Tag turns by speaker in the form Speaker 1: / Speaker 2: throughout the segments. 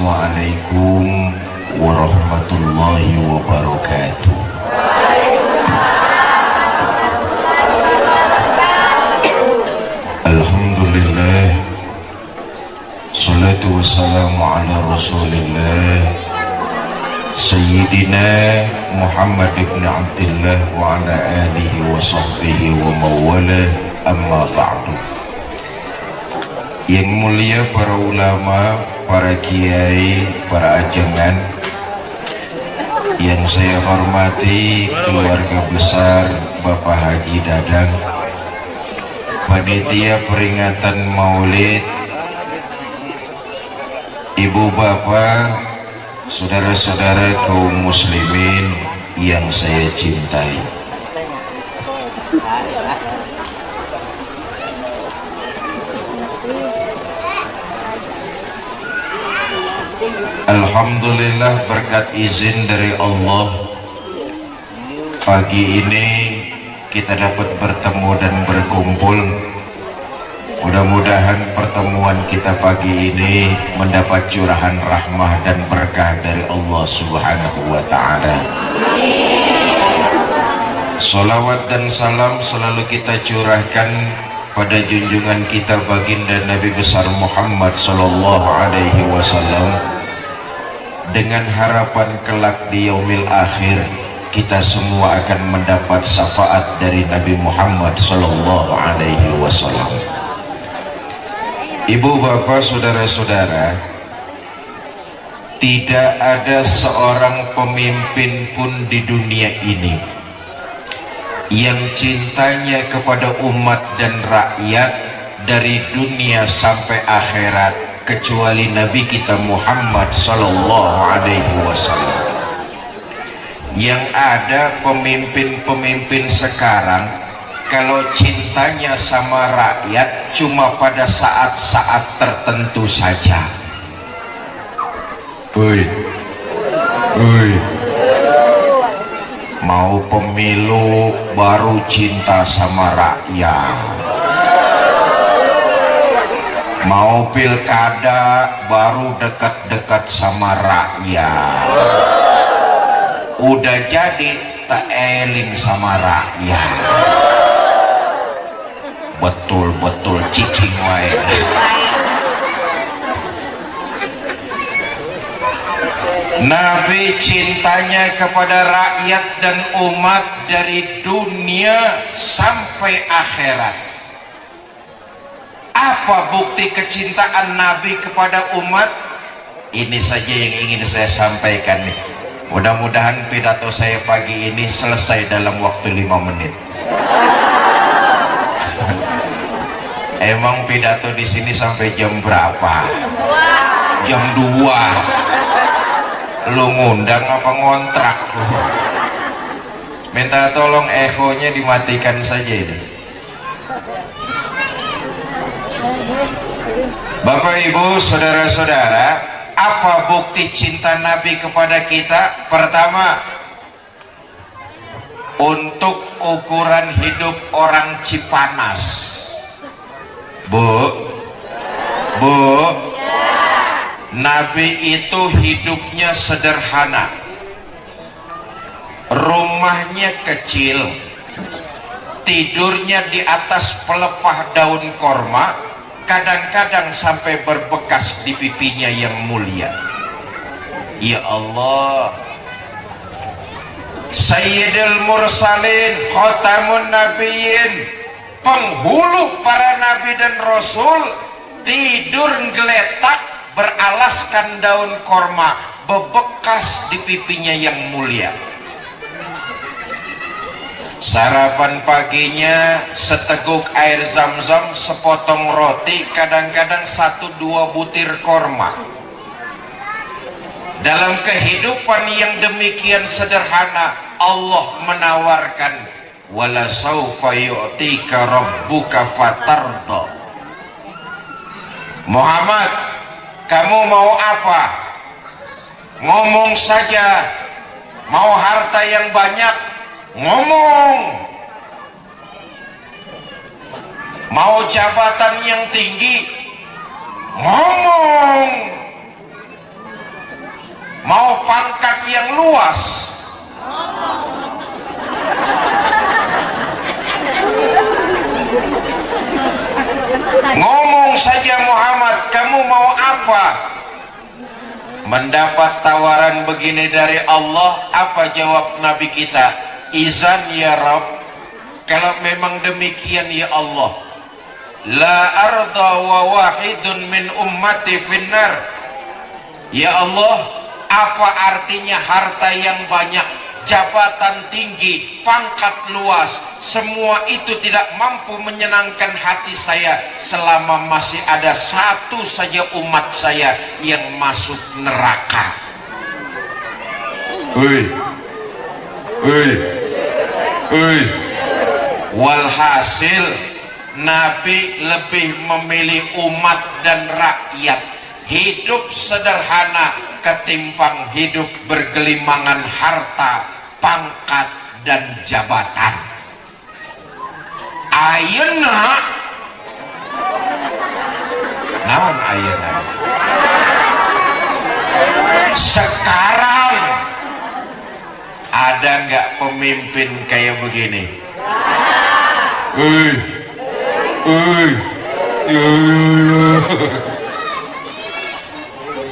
Speaker 1: Assalamualaikum warahmatullahi wabarakatuh. Alhamdulillah, salatu wassalamu ala rasulillah Sayyidina Muhammad ibn Abdullah wa ala alihi wa sahbihi wa mawala, amma ba'du. Yang mulia para ulama, para kiai, para ajengan, yang saya hormati keluarga besar Bapak Haji Dadang, panitia peringatan Maulid, ibu bapak, saudara-saudara kaum muslimin yang saya cintai. Alhamdulillah, berkat izin dari Allah, pagi ini kita dapat bertemu dan berkumpul. Mudah-mudahan pertemuan kita pagi ini mendapat curahan rahmah dan berkah dari Allah Subhanahu wa ta'ala. Salawat dan salam selalu kita curahkan pada junjungan kita baginda Nabi besar Muhammad sallallahu alaihi wasallam, dengan harapan kelak di yaumil akhir kita semua akan mendapat syafaat dari Nabi Muhammad sallallahu alaihi wasallam. Ibu bapak saudara-saudara, tidak ada seorang pemimpin pun di dunia ini yang cintanya kepada umat dan rakyat dari dunia sampai akhirat kecuali Nabi kita Muhammad sallallahu alaihi wasallam. Yang ada pemimpin-pemimpin sekarang kalau cintanya sama rakyat cuma pada saat-saat tertentu saja. Mau pemilu baru cinta sama rakyat, mau pilkada baru dekat-dekat sama rakyat, udah jadi tak eling sama rakyat. Betul-betul cicing wae. Nabi cintanya kepada rakyat dan umat dari dunia sampai akhirat. Apa bukti kecintaan Nabi kepada umat? Ini saja yang ingin saya sampaikan nih. Mudah-mudahan pidato saya pagi ini selesai dalam waktu 5 menit. Emang pidato di sini sampai jam berapa? Jam 2. Lu ngundang apa ngontrak? Minta tolong echonya dimatikan saja ini. Bapak ibu saudara-saudara, apa bukti cinta Nabi kepada kita? Pertama, untuk ukuran hidup orang Cipanas. Bu, Nabi itu hidupnya sederhana, rumahnya kecil, tidurnya di atas pelepah daun korma, kadang-kadang sampai berbekas di pipinya yang mulia. Ya Allah, Sayyidul Mursalin, Khatamun Nabiyyin, penghulu para nabi dan rasul, tidur geletak beralaskan daun korma, bebekas di pipinya yang mulia. Sarapan paginya seteguk air zam-zam, sepotong roti, kadang-kadang 1-2 butir korma. Dalam kehidupan yang demikian sederhana, Allah menawarkan, wala saufa yu'tika rabbuka fatarda. Muhammad, kamu mau apa? Ngomong saja. Mau harta yang banyak? Ngomong. Mau jabatan yang tinggi? Ngomong. pangkat yang luas. Ngomong saja Muhammad, kamu mau apa? Mendapat tawaran begini dari Allah, apa jawab Nabi kita? Izan ya Rabb, kalau memang demikian ya Allah, la arda wa wahidun min ummati finnar. Ya Allah, apa artinya harta yang banyak, jabatan tinggi, pangkat luas, semua itu tidak mampu menyenangkan hati saya selama masih ada satu saja umat saya yang masuk neraka. Walhasil Nabi lebih memilih umat dan rakyat, hidup sederhana ketimbang hidup bergelimangan harta, pangkat dan jabatan. Ayeuna naon ayeuna? Sekarang ada nggak pemimpin kayak begini?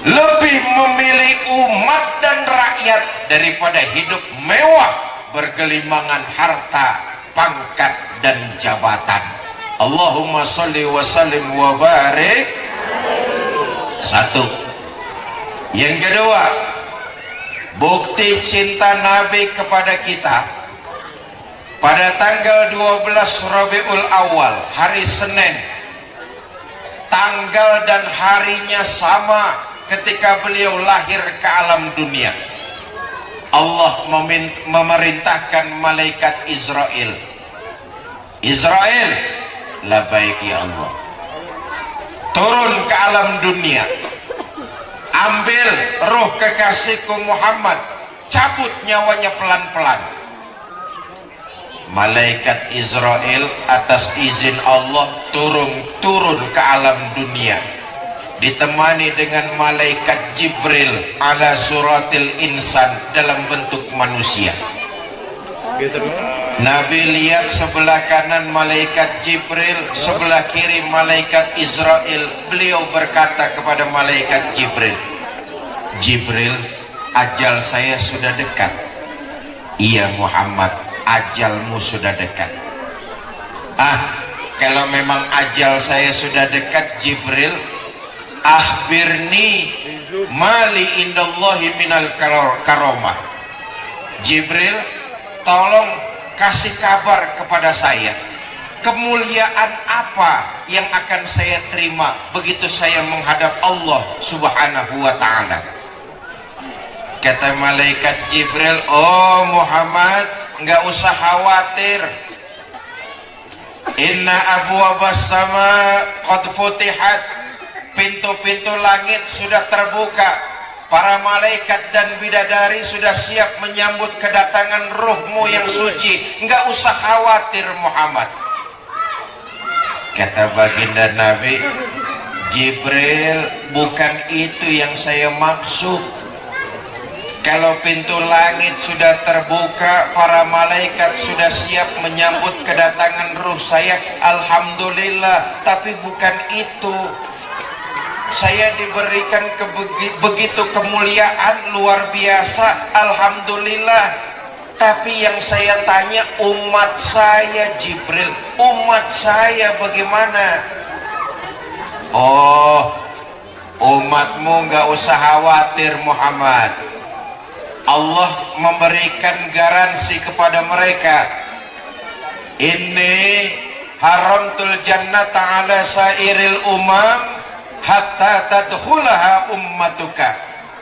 Speaker 1: Lebih memilih umat dan rakyat daripada hidup mewah bergelimangan harta, pangkat dan jabatan. Allahumma sholli wa sallim wa barik. Satu. Yang kedua, bukti cinta Nabi kepada kita. Pada tanggal 12 Rabiul Awal, hari Senin, tanggal dan harinya sama ketika beliau lahir ke alam dunia, Allah memerintahkan malaikat Israel, labaik ya Allah, turun ke alam dunia, ambil roh kekasihku Muhammad, cabut nyawanya pelan-pelan. Malaikat Israel atas izin Allah turun ke alam dunia, ditemani dengan malaikat Jibril ala suratil insan, dalam bentuk manusia. Nabi lihat sebelah kanan malaikat Jibril, sebelah kiri malaikat Israel. Beliau berkata kepada malaikat Jibril, Jibril, ajal saya sudah dekat. Iya Muhammad, ajalmu sudah dekat. Kalau memang ajal saya sudah dekat, Jibril, akhbirni mali indallahi minal karomah. Jibril, tolong kasih kabar kepada saya, kemuliaan apa yang akan saya terima begitu saya menghadap Allah subhanahu wa ta'ala. Kata malaikat Jibril, oh Muhammad, nggak usah khawatir, inna abwabas sama qad futihat, pintu-pintu langit sudah terbuka, para malaikat dan bidadari sudah siap menyambut kedatangan ruhmu yang suci, nggak usah khawatir Muhammad. Kata baginda Nabi, Jibril, bukan itu yang saya maksud. Kalau pintu langit sudah terbuka, para malaikat sudah siap menyambut kedatangan ruh saya, alhamdulillah. Tapi bukan itu. Saya diberikan begitu kemuliaan luar biasa, alhamdulillah. Tapi yang saya tanya umat saya, Jibril, umat saya bagaimana? Oh, umatmu nggak usah khawatir Muhammad. Allah memberikan garansi kepada mereka, ini haramtul jannata ala sairil umam hatta tadkhulaha ummatuka.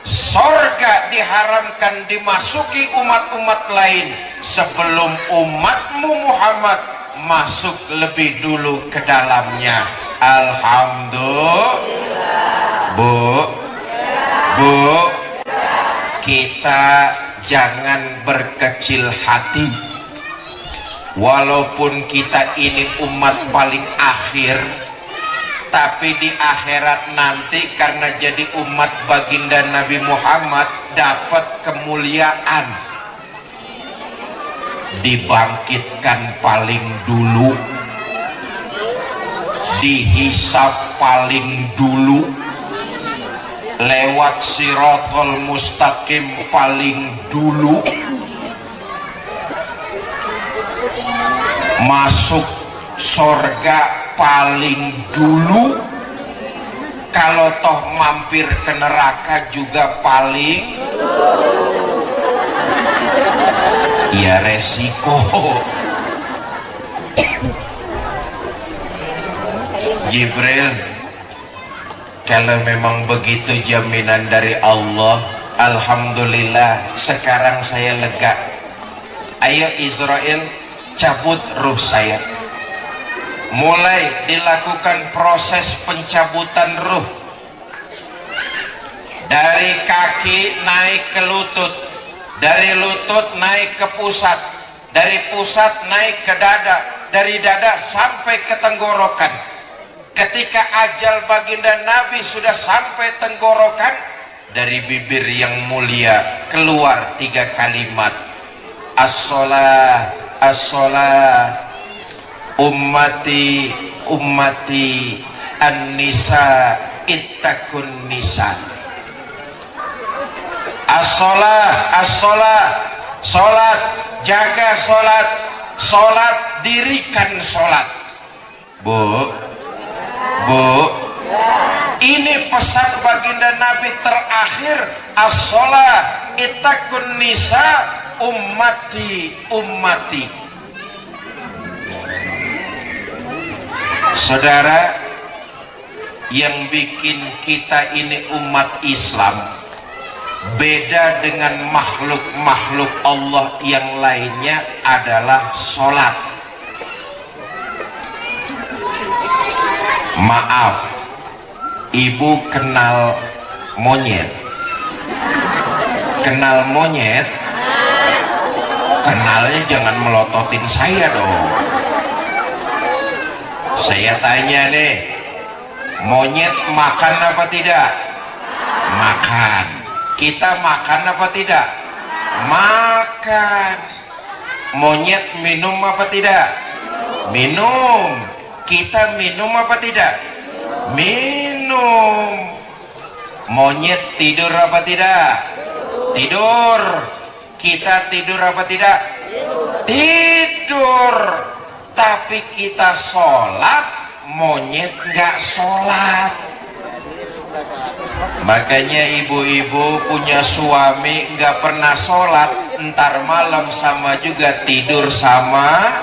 Speaker 1: Sorga diharamkan dimasuki umat-umat lain sebelum umatmu Muhammad masuk lebih dulu ke dalamnya. Alhamdulillah. Bu, kita jangan berkecil hati. Walaupun kita ini umat paling akhir, tapi di akhirat nanti karena jadi umat baginda Nabi Muhammad dapat kemuliaan, dibangkitkan paling dulu, dihisab paling dulu, lewat siratal mustaqim paling dulu, masuk surga paling dulu, kalau toh mampir ke neraka juga paling, ya resiko. Jibril, kalau memang begitu jaminan dari Allah, alhamdulillah sekarang saya lega. Ayo Israel, cabut ruh saya. Mulai dilakukan proses pencabutan ruh, dari kaki naik ke lutut, dari lutut naik ke pusat, dari pusat naik ke dada, dari dada sampai ke tenggorokan. Ketika ajal baginda Nabi sudah sampai tenggorokan, dari bibir yang mulia keluar 3 kalimat, as-sholah, as-sholah, ummati, ummati, an-nisa, ittaqun nisa. As-sholah, as-sholah, sholat, jaga sholat, sholat, dirikan sholat. Bu, ini pesan baginda Nabi terakhir, as-sholah, ittaqun nisa, ummati, ummati. Saudara, yang bikin kita ini umat Islam beda dengan makhluk-makhluk Allah yang lainnya adalah sholat. Maaf, ibu kenal monyet? Kenal monyet? Kenalnya jangan melototin saya dong. Saya tanya nih, monyet makan apa tidak? Makan. Kita makan apa tidak? Makan. Monyet minum apa tidak? Minum. Kita minum apa tidak? Minum. Monyet tidur apa tidak? Tidur. Kita tidur apa tidak? Tidur. Tapi kita sholat, monyet nggak sholat. Makanya ibu-ibu punya suami nggak pernah sholat, entar malam sama juga tidur sama.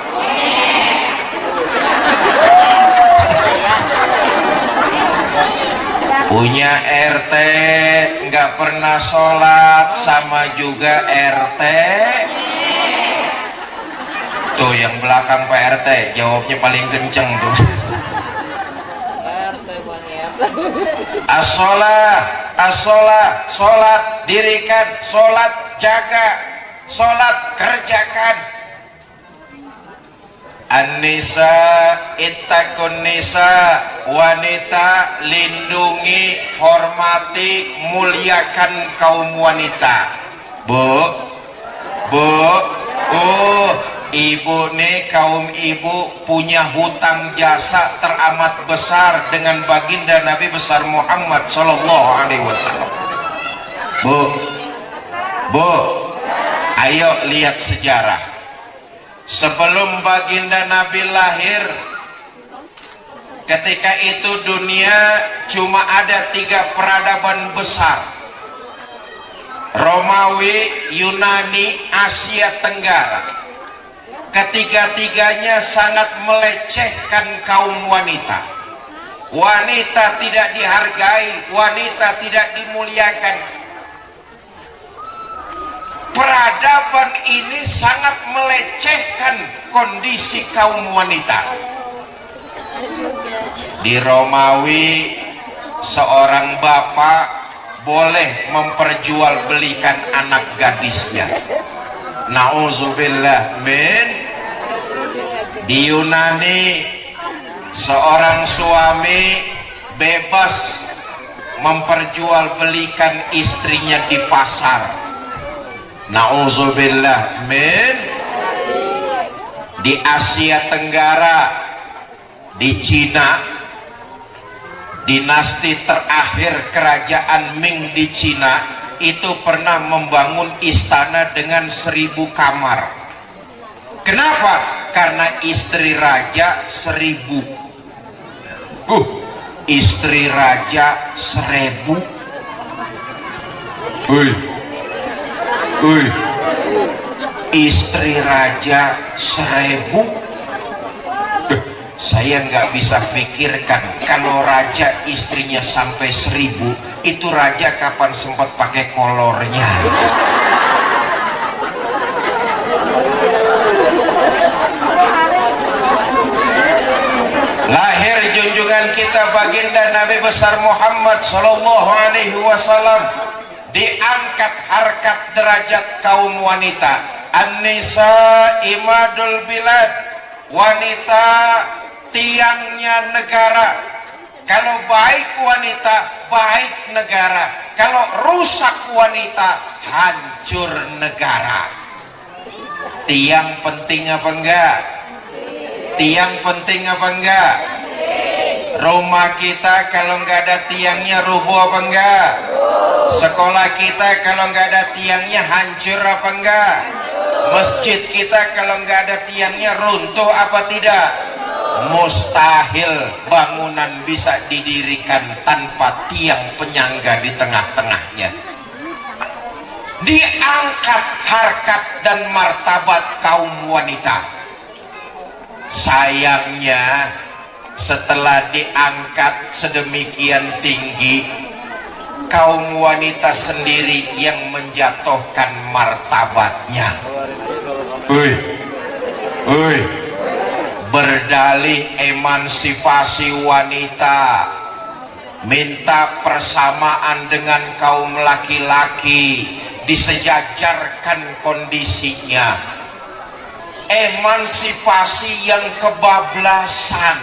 Speaker 1: Punya RT nggak pernah sholat, sama juga RT. Tuh yang belakang Pak RT jawabnya paling kenceng tuh. As-sholah, as-sholah, sholat, dirikan, sholat, jaga, sholat, kerjakan. An-nisa, ittaqun nisa, wanita, lindungi, hormati, muliakan kaum wanita. Bu, ibu nih, kaum ibu punya hutang jasa teramat besar dengan baginda Nabi besar Muhammad Sallallahu Alaihi Wasallam. Bu, ayo lihat sejarah. Sebelum baginda Nabi lahir, ketika itu dunia cuma ada 3 peradaban besar: Romawi, Yunani, Asia Tenggara. Ketiga-tiganya sangat melecehkan kaum wanita. Wanita tidak dihargai, wanita tidak dimuliakan. Peradaban ini sangat melecehkan kondisi kaum wanita. Di Romawi, seorang bapak boleh memperjualbelikan anak gadisnya. Nauzubillah min. Di Yunani, seorang suami bebas memperjualbelikan istrinya di pasar. Nauzubillah min. Di Asia Tenggara, di Cina, dinasti terakhir kerajaan Ming di Cina itu pernah membangun istana dengan 1000 kamar. Kenapa? Karena istri raja 1000. Istri raja 1000. Istri raja 1000. Saya nggak bisa pikirkan kalau raja istrinya sampai 1000, itu raja kapan sempat pakai kolornya? Lahir junjungan kita baginda Nabi besar Muhammad sallallahu alaihi wasallam, diangkat harkat derajat kaum wanita. An-nisa imadul bilad, wanita tiangnya negara. Kalau baik wanita, baik negara. Kalau rusak wanita, hancur negara. Tiang penting apa enggak? Tiang penting apa enggak? Rumah kita kalau nggak ada tiangnya rubuh apa enggak? Sekolah kita kalau nggak ada tiangnya hancur apa enggak? Masjid kita kalau nggak ada tiangnya runtuh apa tidak? Mustahil bangunan bisa didirikan tanpa tiang penyangga di tengah-tengahnya. Diangkat harkat dan martabat kaum wanita. Sayangnya setelah diangkat sedemikian tinggi, kaum wanita sendiri yang menjatuhkan martabatnya. Berdalih emansipasi wanita, minta persamaan dengan kaum laki-laki, disejajarkan kondisinya. Emansipasi yang kebablasan.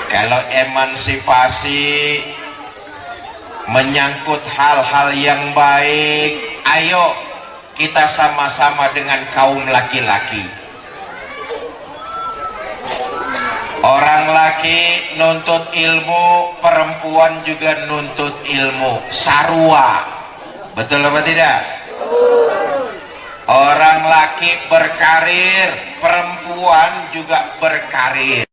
Speaker 1: Kalau emansipasi menyangkut hal-hal yang baik, ayo kita sama-sama dengan kaum laki-laki. Orang laki nuntut ilmu, perempuan juga nuntut ilmu. Sarua, betul apa tidak? Orang laki berkarir, perempuan juga berkarir.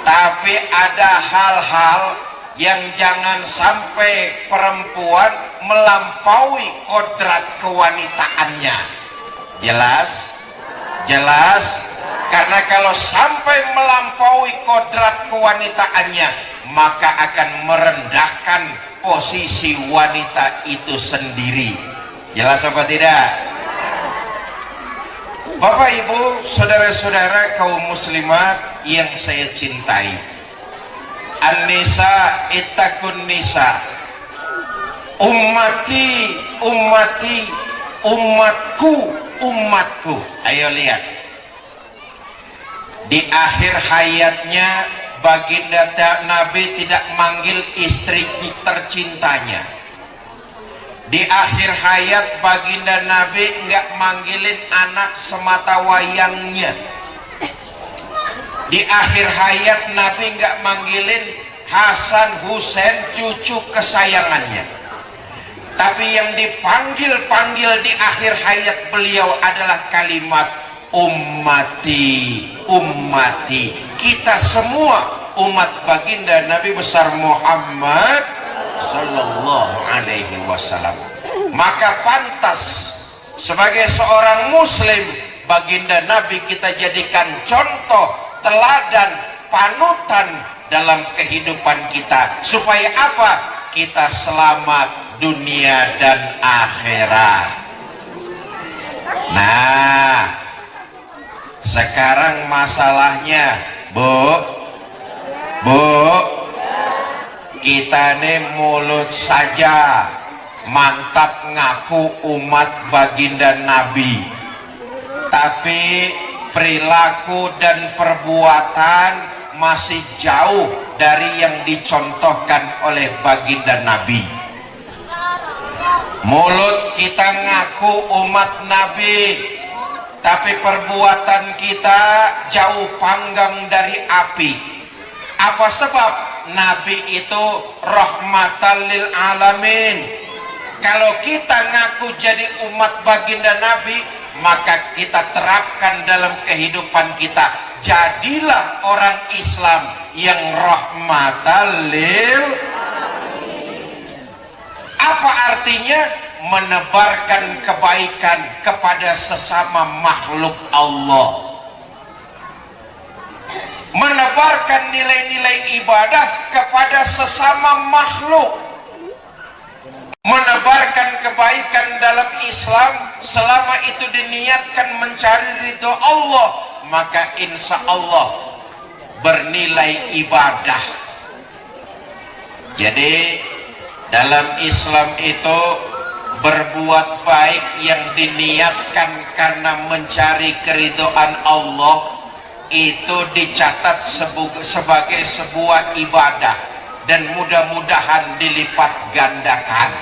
Speaker 1: Tapi ada hal-hal yang jangan sampai perempuan melampaui kodrat kewanitaannya. Jelas? Jelas? Karena kalau sampai melampaui kodrat kewanitaannya, maka akan merendahkan posisi wanita itu sendiri. Jelas apa tidak? Bapak Ibu, saudara-saudara kaum muslimat yang saya cintai, An-nisa ittaqun nisa. Ummati, ummati, umatku, umatku. Ayo lihat. Di akhir hayatnya baginda Nabi tidak manggil istri tercintanya. Di akhir hayat baginda Nabi nggak manggilin anak semata wayangnya. Di akhir hayat Nabi nggak manggilin Hasan Husain cucu kesayangannya. Tapi yang dipanggil-panggil di akhir hayat beliau adalah kalimat ummati, ummati. Kita semua umat baginda Nabi besar Muhammad sallallahu alaihi wasallam. Maka pantas sebagai seorang muslim baginda Nabi kita jadikan contoh, teladan, panutan dalam kehidupan kita. Supaya apa? Kita selamat dunia dan akhirat. Nah, sekarang masalahnya, Bu, kita nih mulut saja mantap ngaku umat baginda Nabi, tapi perilaku dan perbuatan masih jauh dari yang dicontohkan oleh baginda Nabi. Mulut kita ngaku umat Nabi, tapi perbuatan kita jauh panggang dari api. Apa sebab? Nabi itu rahmatan lil alamin. Kalau kita ngaku jadi umat baginda Nabi, maka kita terapkan dalam kehidupan kita. Jadilah orang Islam yang rahmatan lil. Apa artinya? Menebarkan kebaikan kepada sesama makhluk Allah, menebarkan nilai-nilai ibadah kepada sesama makhluk, menebarkan kebaikan dalam Islam selama itu diniatkan mencari ridho Allah, maka insya Allah bernilai ibadah. Jadi dalam Islam itu berbuat baik yang diniatkan karena mencari keridhaan Allah itu dicatat sebagai sebuah ibadah dan mudah-mudahan dilipat gandakan.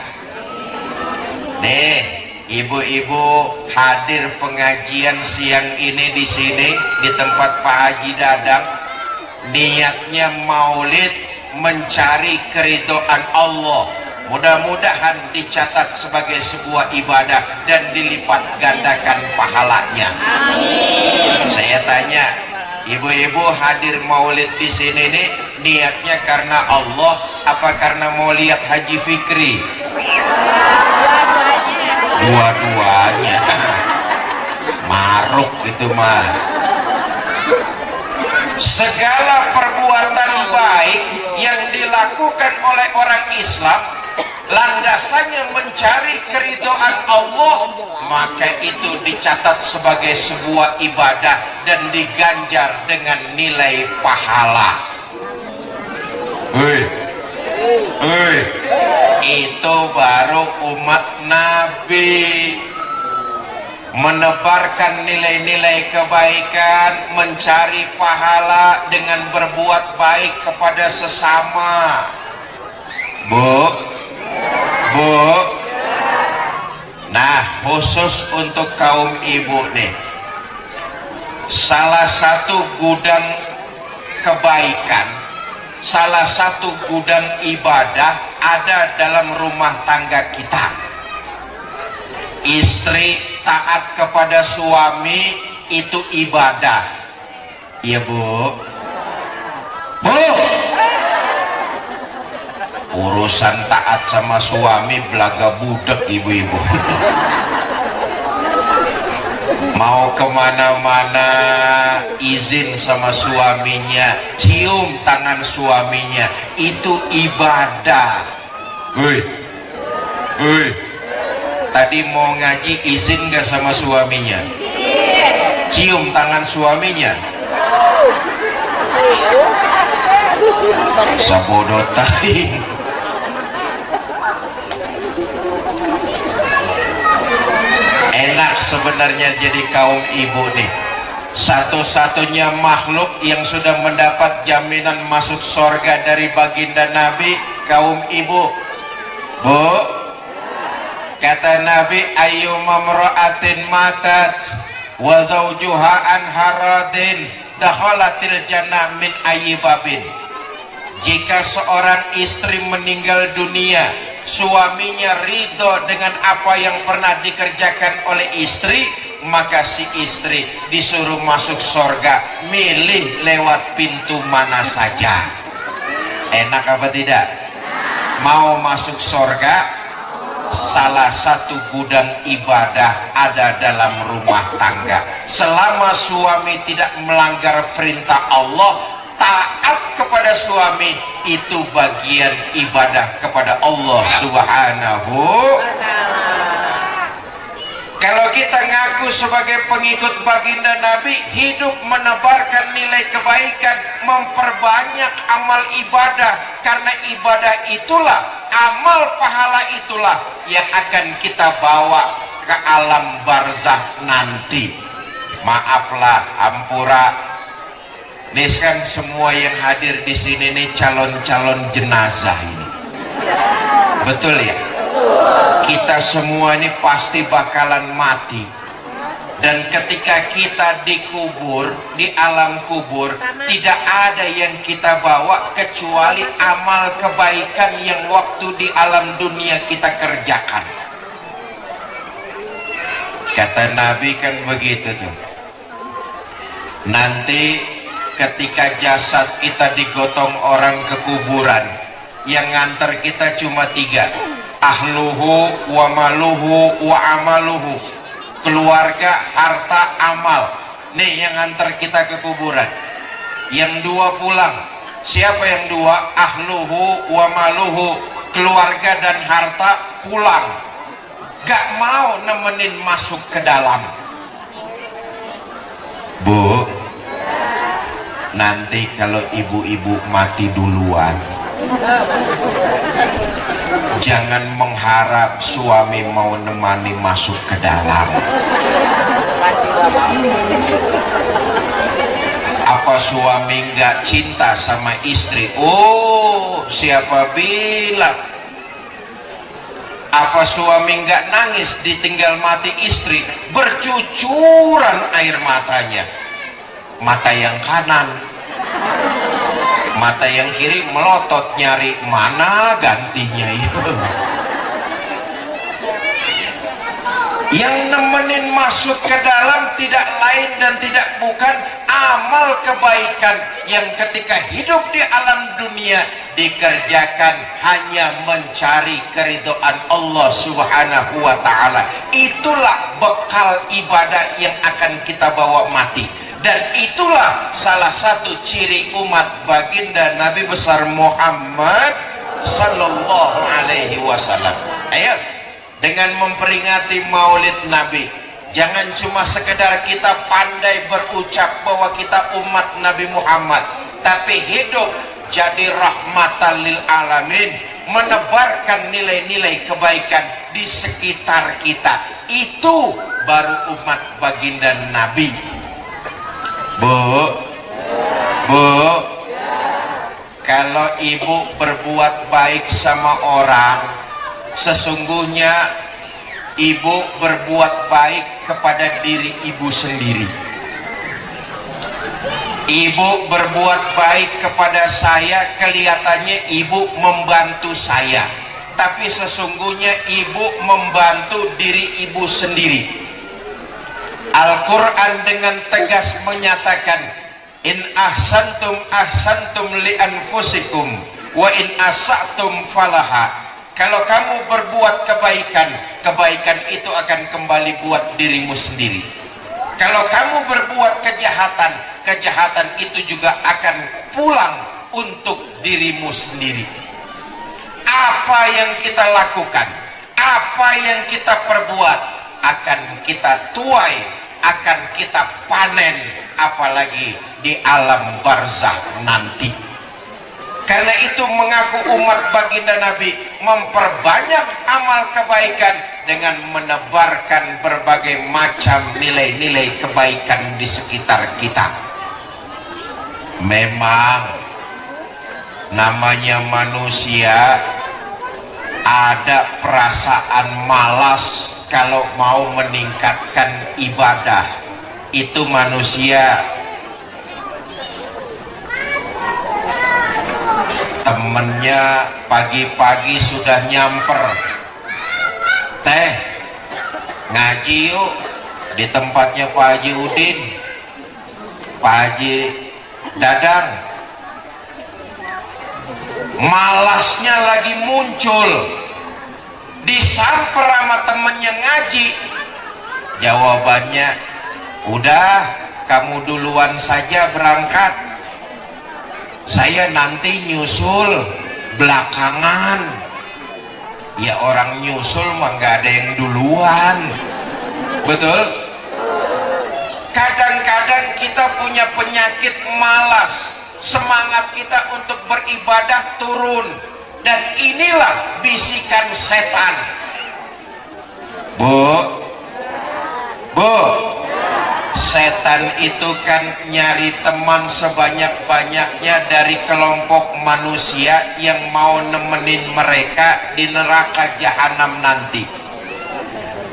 Speaker 1: Nih, ibu-ibu hadir pengajian siang ini di sini di tempat Pak Haji Dadang, niatnya maulid mencari keridhaan Allah. Mudah-mudahan dicatat sebagai sebuah ibadah dan dilipat gandakan pahalanya. Amin. Saya tanya, ibu-ibu hadir maulid di sini nih niatnya karena Allah apa karena mau lihat Haji Fikri? Dua-duanya. Maruk itu mah. Segala perbuatan baik yang dilakukan oleh orang Islam landasannya mencari keridhaan Allah, maka itu dicatat sebagai sebuah ibadah dan diganjar dengan nilai pahala. Itu baru umat Nabi, menebarkan nilai-nilai kebaikan, mencari pahala dengan berbuat baik kepada sesama. Bu, nah khusus untuk kaum ibu nih, salah satu gudang kebaikan, salah satu gudang ibadah ada dalam rumah tangga kita. Istri taat kepada suami itu ibadah. Iya bu, urusan taat sama suami belaga budek ibu-ibu. Mau kemana-mana izin sama suaminya, cium tangan suaminya, itu ibadah. Tadi mau ngaji izin gak sama suaminya? Cium tangan suaminya? Sabodo tai. Enak sebenarnya jadi kaum ibu nih, satu-satunya makhluk yang sudah mendapat jaminan masuk surga dari baginda Nabi, kaum ibu. Bu, kata Nabi, ayyuma mra'atin matat wa zawjuha an haradin dakhalatil jannah min ayyibabin. Jika seorang istri meninggal dunia, suaminya ridho dengan apa yang pernah dikerjakan oleh istri, maka si istri disuruh masuk surga, milih lewat pintu mana saja. Enak apa tidak? Mau masuk surga, salah satu gudang ibadah ada dalam rumah tangga. Selama suami tidak melanggar perintah Allah, taat kepada suami itu bagian ibadah kepada Allah Subhanahu. Kalau kita ngaku sebagai pengikut baginda Nabi, hidup menebarkan nilai kebaikan, memperbanyak amal ibadah, karena ibadah itulah, amal pahala itulah yang akan kita bawa ke alam barzakh nanti. maaflah, ampura. Nih kan semua yang hadir di sini nih calon-calon jenazah ini. Betul ya? Kita semua ini pasti bakalan mati. Dan ketika kita dikubur, di alam kubur, tidak ada yang kita bawa kecuali amal kebaikan yang waktu di alam dunia kita kerjakan. Kata Nabi kan begitu tuh. Nanti ketika jasad kita digotong orang ke kuburan, yang nganter kita cuma 3, ahluhu wa maluhu wa amaluhu, keluarga, harta, amal. Nih yang nganter kita ke kuburan. Yang 2 pulang. Siapa yang 2? Ahluhu wa maluhu, keluarga dan harta pulang, gak mau nemenin masuk ke dalam. Bu, nanti kalau ibu-ibu mati duluan, jangan mengharap suami mau nemani masuk ke dalam. Apa suami nggak cinta sama istri? Oh, siapa bilang? Apa suami nggak nangis ditinggal mati istri? Bercucuran air matanya. Mata yang kanan, mata yang kiri melotot nyari mana gantinya itu. Yang nemenin masuk ke dalam tidak lain dan tidak bukan amal kebaikan yang ketika hidup di alam dunia dikerjakan hanya mencari keridhaan Allah Subhanahu wa ta'ala. Itulah bekal ibadah yang akan kita bawa mati. Dan itulah salah satu ciri umat baginda Nabi besar Muhammad sallallahu alaihi wasallam. Ayo, dengan memperingati maulid Nabi, jangan cuma sekedar kita pandai berucap bahwa kita umat Nabi Muhammad, tapi hidup jadi rahmatan lil alamin, menebarkan nilai-nilai kebaikan di sekitar kita. Itu baru umat baginda Nabi. Bu, kalau ibu berbuat baik sama orang, sesungguhnya ibu berbuat baik kepada diri ibu sendiri. Ibu berbuat baik kepada saya, kelihatannya ibu membantu saya, tapi sesungguhnya ibu membantu diri ibu sendiri. Al-Quran dengan tegas menyatakan, in ahsantum ahsantum li anfusikum wa in asa'tum falaha. Kalau kamu berbuat kebaikan, kebaikan itu akan kembali buat dirimu sendiri. Kalau kamu berbuat kejahatan, kejahatan itu juga akan pulang untuk dirimu sendiri. Apa yang kita lakukan, apa yang kita perbuat, akan kita tuai, akan kita panen, apalagi di alam barzakh nanti. Karena itu mengaku umat baginda Nabi memperbanyak amal kebaikan dengan menebarkan berbagai macam nilai-nilai kebaikan di sekitar kita. Memang namanya manusia ada perasaan malas kalau mau meningkatkan ibadah. Itu manusia. Temennya pagi-pagi sudah nyamper, teh ngaji yuk di tempatnya Pak Haji Udin, Pak Haji Dadang. Malasnya lagi muncul, disamper sama temennya ngaji. Jawabannya, udah kamu duluan saja berangkat, saya nanti nyusul belakangan. Ya orang nyusul mah gak ada yang duluan. Betul? Kadang-kadang kita punya penyakit malas, semangat kita untuk beribadah turun. Dan inilah bisikan setan. Bu, setan itu kan nyari teman sebanyak-banyaknya dari kelompok manusia yang mau nemenin mereka di neraka jahanam nanti.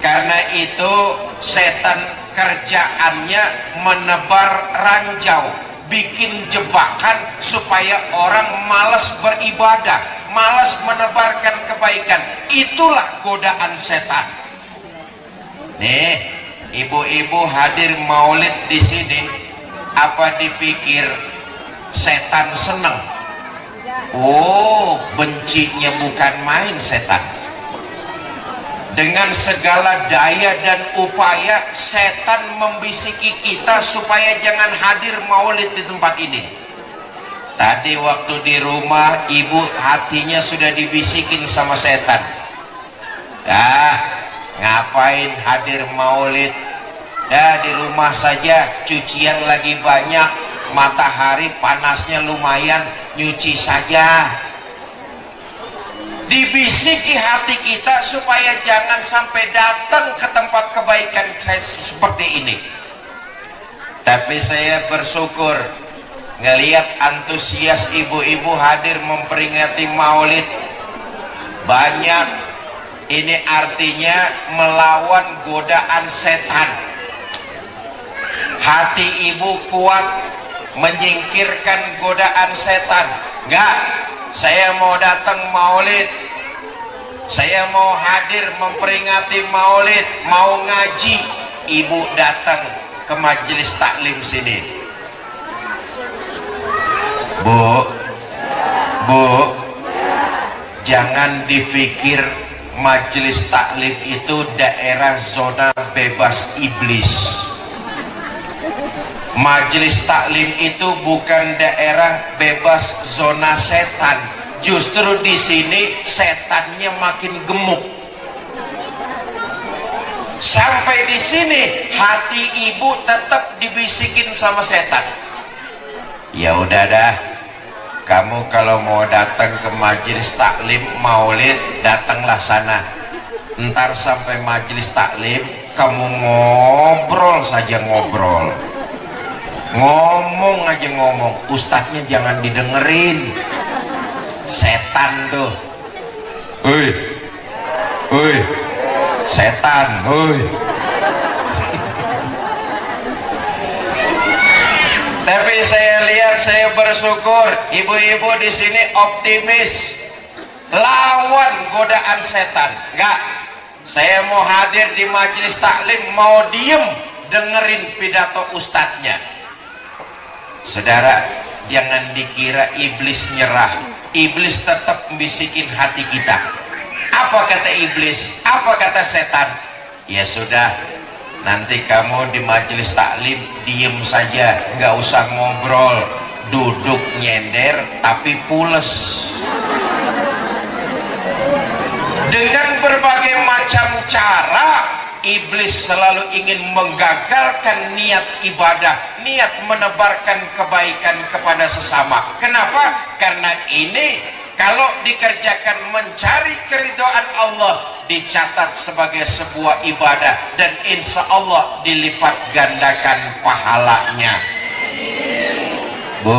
Speaker 1: Karena itu setan kerjaannya menebar ranjau, bikin jebakan supaya orang malas beribadah, malas menebarkan kebaikan. Itulah godaan setan. Nih, ibu-ibu hadir maulid di sini, apa dipikir setan seneng? Oh, bencinya bukan main setan. Dengan segala daya dan upaya setan membisiki kita supaya jangan hadir maulid di tempat ini. Tadi waktu di rumah ibu hatinya sudah dibisikin sama setan, ngapain hadir maulid, di rumah saja, cucian lagi banyak, matahari panasnya lumayan, nyuci saja. Dibisiki hati kita supaya jangan sampai datang ke tempat kebaikan seperti ini. Tapi saya bersyukur ngelihat antusias ibu-ibu hadir memperingati maulid banyak. Ini artinya melawan godaan setan. Hati ibu kuat menyingkirkan godaan setan. Enggak, saya mau datang maulid, saya mau hadir memperingati maulid, mau ngaji. Ibu datang ke majelis taklim sini. Bu, jangan dipikir majelis taklim itu daerah zona bebas iblis. Majelis taklim itu bukan daerah bebas zona setan. Justru di sini setannya makin gemuk. Sampai di sini hati ibu tetap dibisikin sama setan. Ya udah dah, kamu kalau mau datang ke majelis taklim maulid, datanglah sana. Ntar sampai majelis taklim kamu ngobrol saja, ngobrol, ngomong aja ngomong, ustadznya jangan didengerin. Setan tuh, Oi, setan, Tapi saya lihat, saya bersyukur ibu-ibu di sini optimis, lawan godaan setan. Enggak, saya mau hadir di majelis taklim, mau diem dengerin pidato ustadznya. Saudara, jangan dikira iblis nyerah. Iblis tetap membisikin hati kita. Apa kata iblis? Apa kata setan? Ya sudah, nanti kamu di majelis taklim diem saja, nggak usah ngobrol, duduk nyender tapi pules. Dengan berbagai macam cara iblis selalu ingin menggagalkan niat ibadah, niat menebarkan kebaikan kepada sesama. Kenapa? Karena ini kalau dikerjakan mencari keridhaan Allah, dicatat sebagai sebuah ibadah dan insya Allah dilipat gandakan pahalanya. Bu,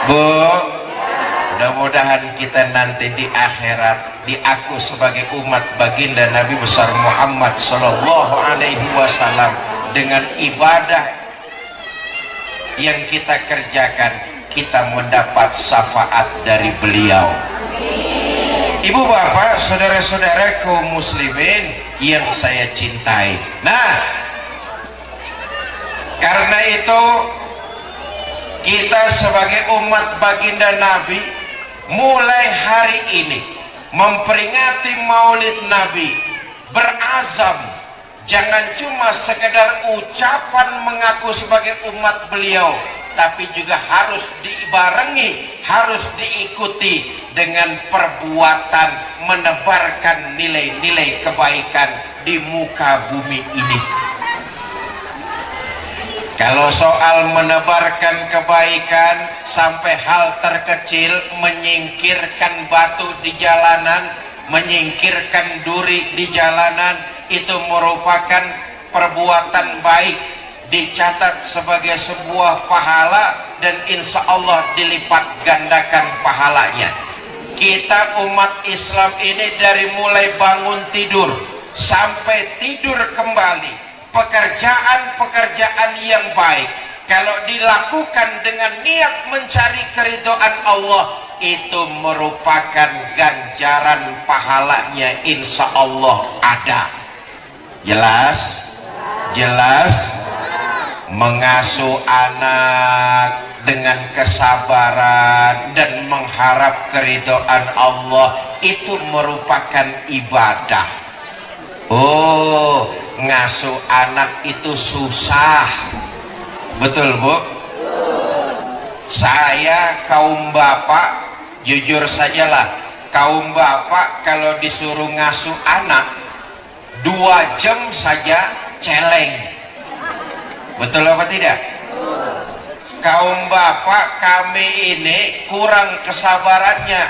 Speaker 1: mudah-mudahan kita nanti di akhirat diaku sebagai umat baginda Nabi besar Muhammad Sallallahu Alaihi Wasallam dengan ibadah yang kita kerjakan, kita mendapat syafaat dari beliau. Ibu bapak, saudara-saudara kaum muslimin yang saya cintai. Nah, karena itu kita sebagai umat baginda Nabi mulai hari ini memperingati maulid Nabi, berazam jangan cuma sekedar ucapan mengaku sebagai umat beliau, tapi juga harus dibarengi, harus diikuti dengan perbuatan menebarkan nilai-nilai kebaikan di muka bumi ini. Kalau soal menebarkan kebaikan, sampai hal terkecil menyingkirkan batu di jalanan, menyingkirkan duri di jalanan, itu merupakan perbuatan baik. dicatat sebagai sebuah pahala dan insya Allah dilipat gandakan pahalanya. Kita umat Islam ini dari mulai bangun tidur sampai tidur kembali, pekerjaan-pekerjaan yang baik kalau dilakukan dengan niat mencari keridhaan Allah, itu merupakan ganjaran pahalanya insya Allah ada. Jelas? Jelas? Mengasuh anak dengan kesabaran dan mengharap keridhaan Allah itu merupakan ibadah. Oh, ngasuh anak itu susah. Betul, Bu? Saya kaum bapak, jujur sajalah, kaum bapak kalau disuruh ngasuh anak 2 jam saja celeng. Betul apa tidak? Kaum bapak kami ini kurang kesabarannya,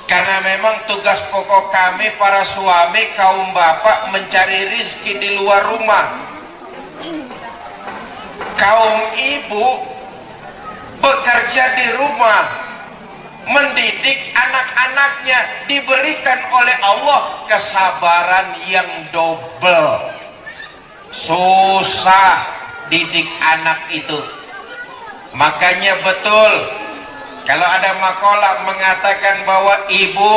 Speaker 1: karena memang tugas pokok kami para suami kaum bapak mencari rizki di luar rumah. Kaum ibu bekerja di rumah, mendidik anak-anaknya, diberikan oleh Allah kesabaran yang double. Susah didik anak itu. Makanya betul kalau ada makalah mengatakan bahwa ibu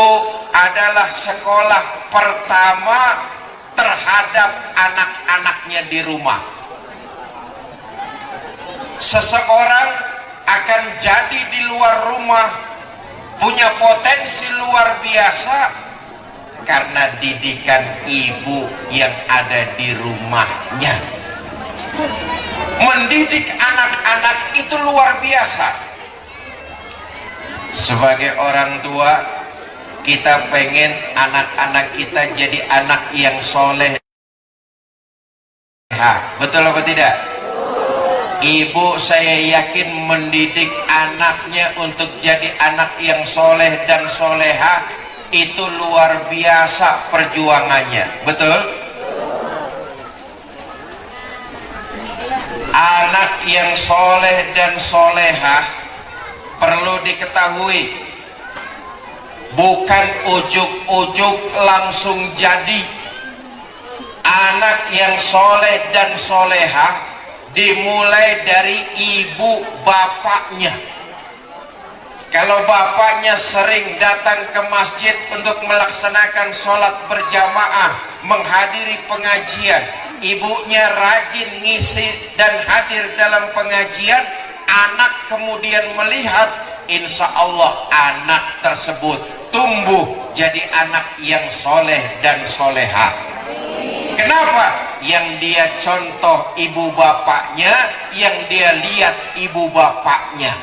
Speaker 1: adalah sekolah pertama terhadap anak-anaknya di rumah. Seseorang akan jadi di luar rumah punya potensi luar biasa karena didikan ibu yang ada di rumahnya. Mendidik anak-anak itu luar biasa. Sebagai orang tua, kita pengen anak-anak kita jadi anak yang soleh. Betul apa tidak? Ibu saya yakin mendidik anaknya untuk jadi anak yang soleh dan soleha itu luar biasa perjuangannya. Betul? Anak yang soleh dan solehah perlu diketahui bukan ujuk-ujuk langsung jadi. Anak yang soleh dan solehah dimulai dari ibu bapaknya. Kalau bapaknya sering datang ke masjid untuk melaksanakan sholat berjamaah, menghadiri pengajian, ibunya rajin ngisi dan hadir dalam pengajian, anak kemudian melihat, insya Allah anak tersebut tumbuh jadi anak yang soleh dan soleha. Kenapa? Yang dia contoh ibu bapaknya, yang dia lihat ibu bapaknya.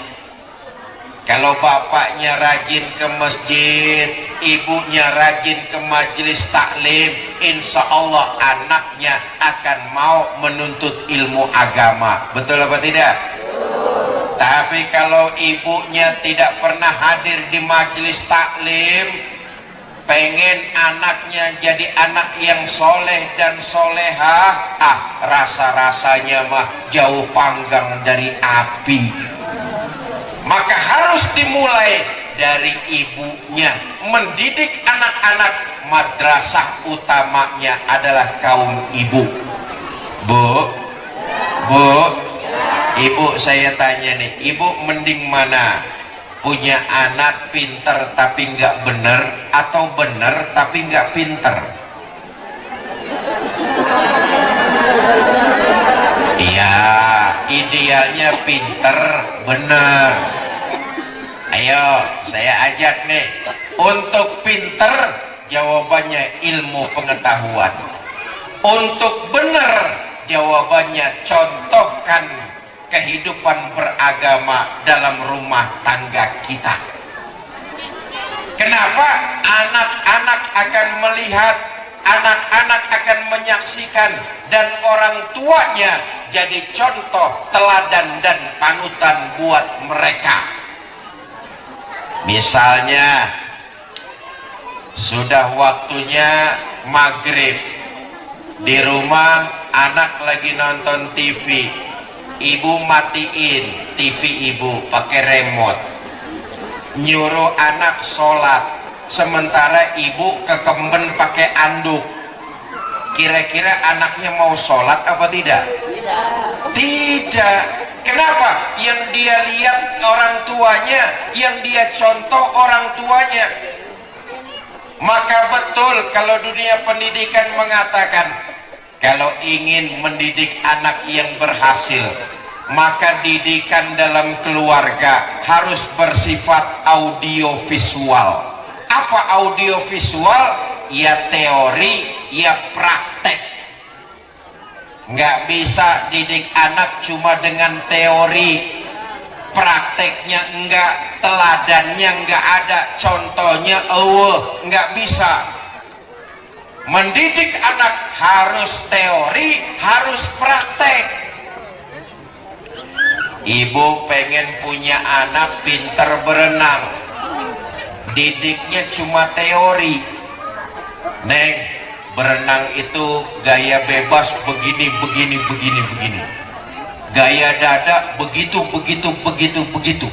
Speaker 1: Kalau bapaknya rajin ke masjid, ibunya rajin ke majelis taklim, insya Allah anaknya akan mau menuntut ilmu agama. Betul apa tidak? Tapi kalau ibunya tidak pernah hadir di majelis taklim, pengen anaknya jadi anak yang soleh dan soleha, rasa-rasanya mah jauh panggang dari api. Maka harus dimulai dari ibunya. Mendidik anak-anak, madrasah utamanya adalah kaum ibu. Bu, ibu saya tanya nih, ibu mending mana? Punya anak pinter tapi nggak bener, atau bener tapi nggak pinter? Iya, idealnya pinter bener. Ayo saya ajak nih, untuk pinter jawabannya ilmu pengetahuan, untuk bener jawabannya contohkan kehidupan beragama dalam rumah tangga kita. Kenapa? Anak-anak akan melihat, anak-anak akan menyaksikan, dan orang tuanya jadi contoh, teladan dan panutan buat mereka. Misalnya sudah waktunya maghrib, di rumah anak lagi nonton TV, ibu matiin TV ibu pakai remote, nyuruh anak sholat, sementara ibu kekemben pakai anduk. Kira-kira anaknya mau sholat apa tidak? Tidak. Kenapa? Yang dia lihat orang tuanya, yang dia contoh orang tuanya. Maka betul kalau dunia pendidikan mengatakan, kalau ingin mendidik anak yang berhasil, maka didikan dalam keluarga harus bersifat audiovisual. Apa audiovisual? Ya teori, ya praktek. Nggak bisa didik anak cuma dengan teori, prakteknya enggak, teladannya enggak ada, contohnya nggak bisa. Mendidik anak harus teori, harus praktek. Ibu pengen punya anak pinter berenang, didiknya cuma teori. Neng, berenang itu gaya bebas begini, begini, begini, begini. Gaya dada begitu, begitu, begitu, begitu.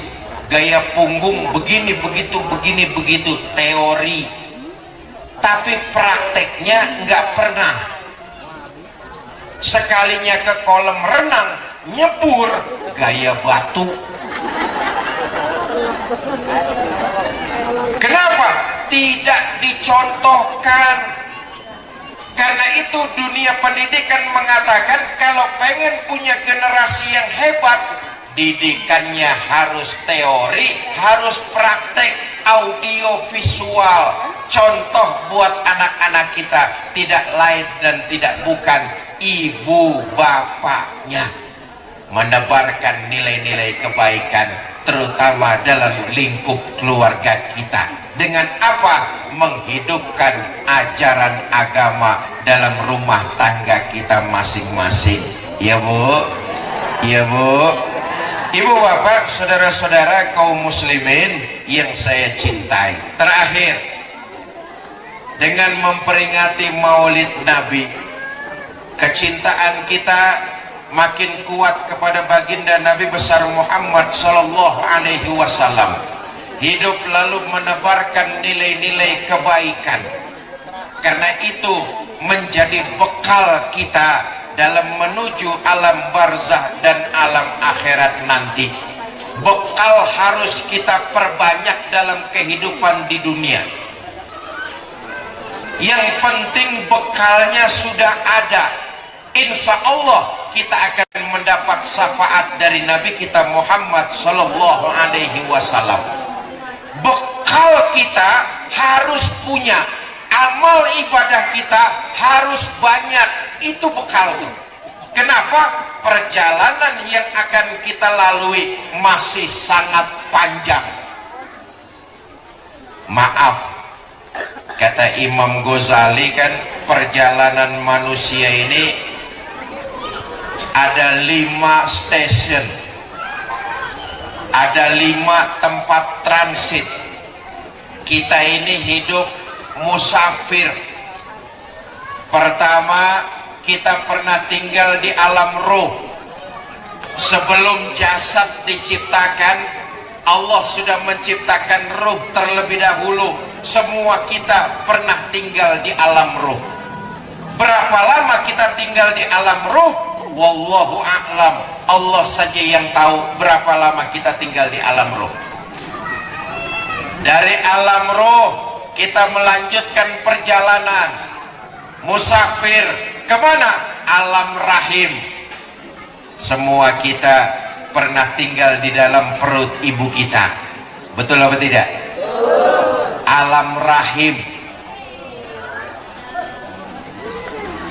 Speaker 1: Gaya punggung begini, begitu, begini, begitu. Teori. Tapi prakteknya nggak pernah. Sekalinya ke kolam renang, nyebur gaya batu. Kenapa? Tidak dicontohkan. Karena itu dunia pendidikan mengatakan kalau pengen punya generasi yang hebat, didikannya harus teori, harus praktek, audiovisual. Contoh buat anak-anak kita tidak lain dan tidak bukan ibu bapaknya. Menebarkan nilai-nilai kebaikan terutama dalam lingkup keluarga kita. Dengan apa? Menghidupkan ajaran agama dalam rumah tangga kita masing-masing. Ya Bu, ya Bu. Ibu bapak, saudara-saudara kaum muslimin yang saya cintai. Terakhir, dengan memperingati Maulid Nabi, kecintaan kita makin kuat kepada baginda Nabi besar Muhammad sallallahu alaihi wasallam. Hidup lalu menebarkan nilai-nilai kebaikan. Karena itu menjadi bekal kita dalam menuju alam barzah dan alam akhirat nanti. Bekal harus kita perbanyak dalam kehidupan di dunia. Yang penting bekalnya sudah ada. Insya Allah kita akan mendapat syafaat dari Nabi kita Muhammad sallallahu alaihi wasallam. Bekal kita harus punya, amal ibadah kita harus banyak. Itu bekal itu. Kenapa? Perjalanan yang akan kita lalui masih sangat panjang. Maaf, kata Imam Ghazali kan, perjalanan manusia ini ada 5 stasiun, ada 5 tempat transit. Kita ini hidup musafir. Pertama, kita pernah tinggal di alam ruh. Sebelum jasad diciptakan, Allah sudah menciptakan ruh terlebih dahulu. Semua kita pernah tinggal di alam ruh. Berapa lama kita tinggal di alam ruh? Wallahu a'lam. Allah saja yang tahu berapa lama kita tinggal di alam ruh. Dari alam ruh kita melanjutkan perjalanan musafir kemana? Alam rahim. Semua kita pernah tinggal di dalam perut ibu kita. Betul apa tidak? Alam rahim.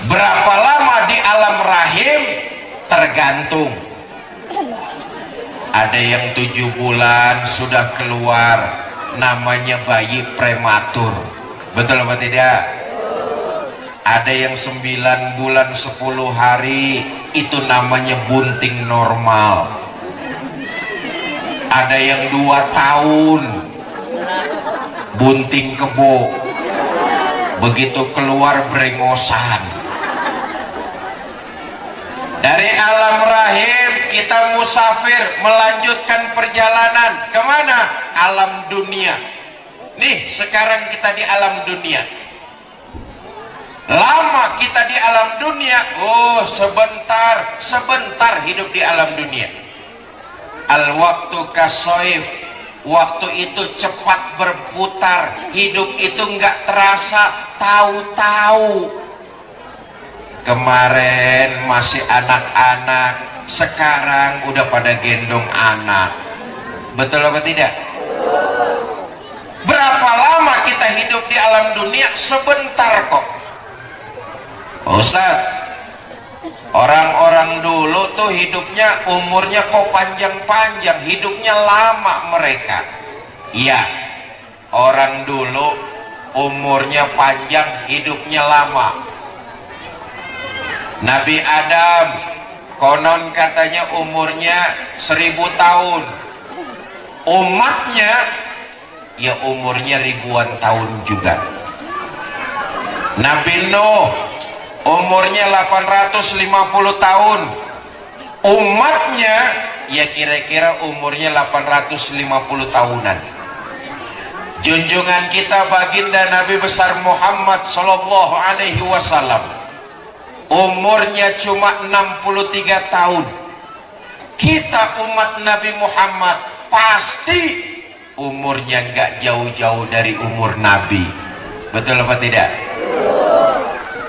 Speaker 1: Berapa lama di alam rahim? Tergantung. Ada yang 7 bulan sudah keluar, namanya bayi prematur. Betul apa tidak? Ada yang 9 bulan 10 hari, itu namanya bunting normal. Ada yang 2 tahun, bunting kebo. Begitu keluar brengosan. Dari alam rahim kita musafir melanjutkan perjalanan kemana? Alam dunia. Nih sekarang kita di alam dunia. Lama kita di alam dunia. Oh sebentar hidup di alam dunia. Al waktu kasoif, waktu itu cepat berputar, hidup itu nggak terasa, tahu-tahu kemarin masih anak-anak, sekarang udah pada gendong anak. Betul apa tidak? Berapa lama kita hidup di alam dunia? Sebentar kok Ustaz. Orang-orang dulu tuh hidupnya umurnya kok panjang-panjang, hidupnya lama mereka. Iya, orang dulu umurnya panjang, hidupnya lama. Nabi Adam konon katanya umurnya 1000 tahun, umatnya ya umurnya ribuan tahun juga. Nabi Nuh umurnya 850 tahun, umatnya ya kira-kira umurnya 850 tahunan. Junjungan kita baginda Nabi besar Muhammad sallallahu alaihi wasallam umurnya cuma 63 tahun. Kita umat Nabi Muhammad pasti umurnya nggak jauh-jauh dari umur Nabi. Betul apa tidak?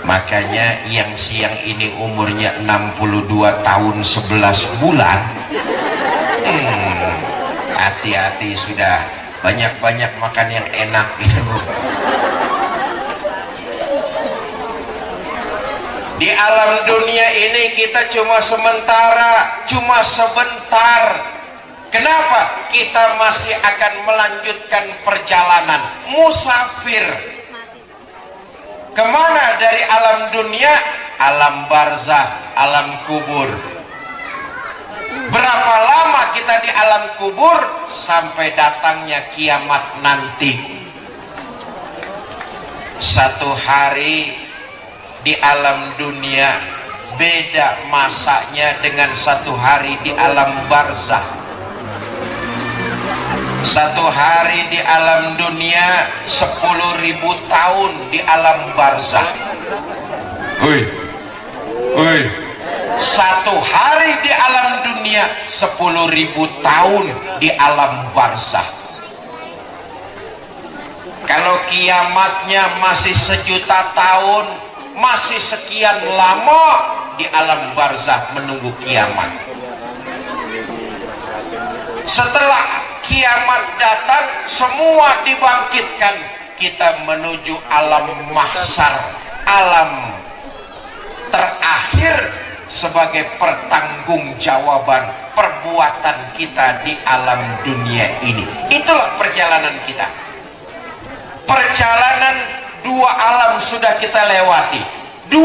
Speaker 1: Makanya yang siang ini umurnya 62 tahun 11 bulan, hati-hati, sudah banyak-banyak makan yang enak gitu. Di alam dunia ini kita cuma sementara, cuma sebentar. Kenapa? Kita masih akan melanjutkan perjalanan musafir. Kemana dari alam dunia? Alam barzah, alam kubur. Berapa lama kita di alam kubur? Sampai datangnya kiamat nanti. Satu hari di alam dunia beda masanya dengan satu hari di alam barzah. Satu hari di alam dunia 10.000 tahun di alam barzah. Satu hari di alam dunia 10.000 tahun di alam barzah. Kalau kiamatnya masih 1 juta tahun, masih sekian lama di alam barzah menunggu kiamat. Setelah kiamat datang, semua dibangkitkan, kita menuju alam mahsyar, alam terakhir sebagai pertanggungjawaban perbuatan kita di alam dunia ini. Itulah perjalanan kita. Perjalanan 2 alam sudah kita lewati, 2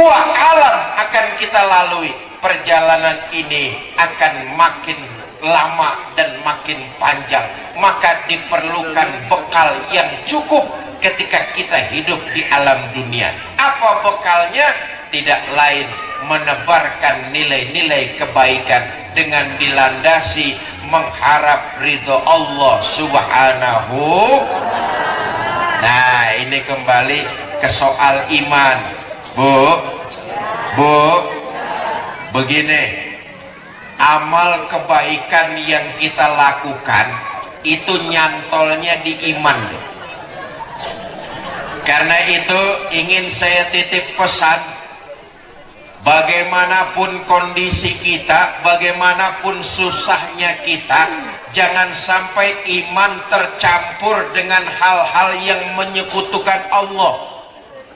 Speaker 1: alam akan kita lalui. Perjalanan ini akan makin lama dan makin panjang, maka diperlukan bekal yang cukup ketika kita hidup di alam dunia. Apa bekalnya? Tidak lain menebarkan nilai-nilai kebaikan dengan dilandasi mengharap ridho Allah subhanahu. Nah, ini kembali ke soal iman. Bu, begini, amal kebaikan yang kita lakukan itu nyantolnya di iman. Karena itu ingin saya titip pesan, bagaimanapun kondisi kita, bagaimanapun susahnya kita, jangan sampai iman tercampur dengan hal-hal yang menyekutukan Allah.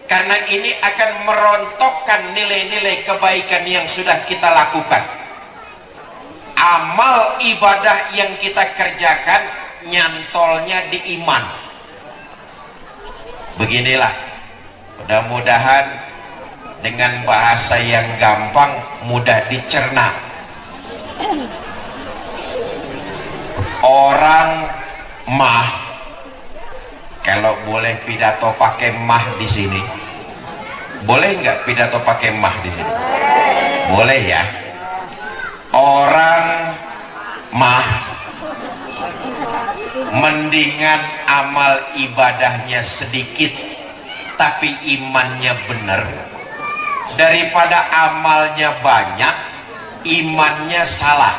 Speaker 1: Karena ini akan merontokkan nilai-nilai kebaikan yang sudah kita lakukan. Amal ibadah yang kita kerjakan nyantolnya di iman. Beginilah, mudah-mudahan dengan bahasa yang gampang, mudah dicerna. Orang mah, kalau boleh pidato pakai mah di sini, boleh nggak pidato pakai mah di sini? Boleh ya. orang mah mendingan amal ibadahnya sedikit tapi imannya benar daripada amalnya banyak imannya salah.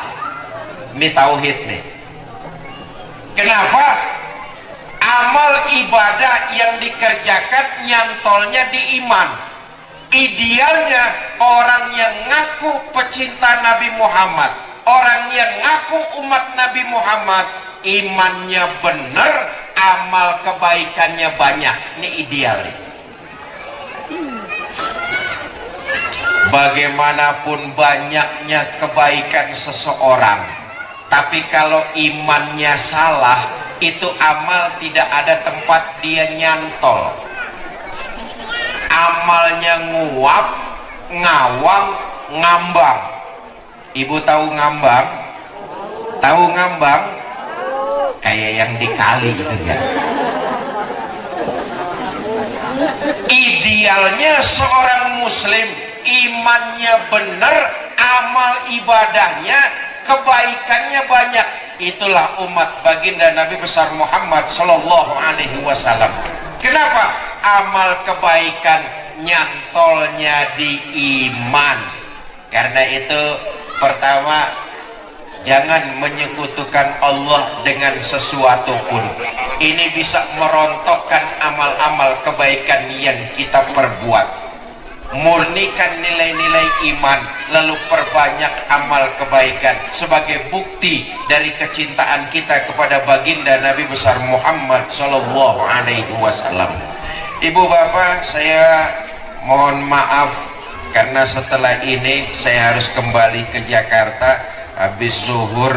Speaker 1: Ini tauhid nih. Kenapa? Amal ibadah yang dikerjakan nyantolnya di iman. Idealnya orang yang ngaku pecinta Nabi Muhammad, orang yang ngaku umat Nabi Muhammad, imannya benar, amal kebaikannya banyak. Ini ideal. Bagaimanapun banyaknya kebaikan seseorang, tapi kalau imannya salah, itu amal tidak ada tempat dia nyantol. Amalnya nguap, ngawang, ngambang. Ibu tahu ngambang? Tahu ngambang? Kayak yang di kali itu kan. Idealnya seorang muslim imannya benar, amal ibadahnya, kebaikannya banyak. Itulah umat baginda Nabi besar Muhammad sallallahu alaihi wasallam. Kenapa? Amal kebaikan nyantolnya di iman. Karena itu pertama, jangan menyekutukan Allah dengan sesuatu pun. Ini bisa merontokkan amal-amal kebaikan yang kita perbuat. Murnikan nilai-nilai iman, lalu perbanyak amal kebaikan sebagai bukti dari kecintaan kita kepada baginda Nabi besar Muhammad sallallahu alaihi wasallam. Ibu bapak, saya mohon maaf karena setelah ini saya harus kembali ke Jakarta. Habis zuhur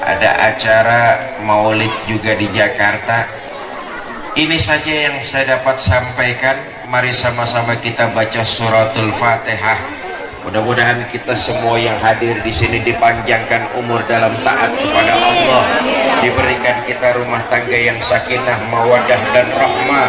Speaker 1: ada acara maulid juga di Jakarta. Ini saja yang saya dapat sampaikan. Mari sama-sama kita baca suratul Fatihah. Mudah-mudahan kita semua yang hadir di sini dipanjangkan umur dalam taat kepada Allah, diberikan kita rumah tangga yang sakinah, mawadah dan rahmah,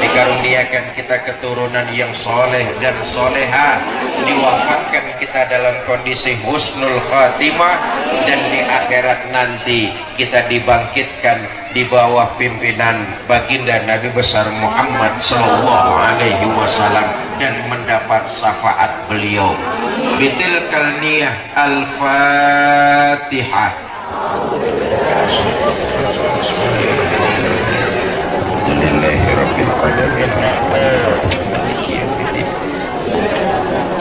Speaker 1: dikaruniakan kita keturunan yang soleh dan soleha, diwafatkan kita dalam kondisi husnul khatimah, dan di akhirat nanti kita dibangkitkan di bawah pimpinan baginda Nabi besar Muhammad sallallahu alaihi wasallam dan mendapat syafaat beliau. Bitilkal niyah al-Fatihah. Alhamdulillahirabbil alamin.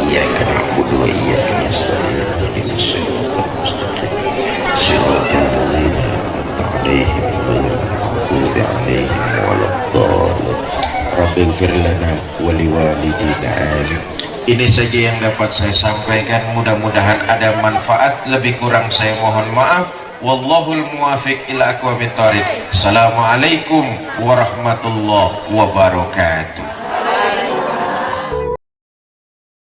Speaker 1: Iyyaka na'budu wa iyyaka nasta'in. Ihdinas siratal mustaqim. Siratal ladzina an'amta 'alaihim ghairil maghdubi 'alaihim waladdallin. Rabbighfir lana wa liwalidina amin. Ini saja yang dapat saya sampaikan, mudah-mudahan ada manfaat. Lebih kurang saya mohon maaf. Wallahul muwafiq ila aqwamit thoriq. Assalamualaikum warahmatullahi wabarakatuh.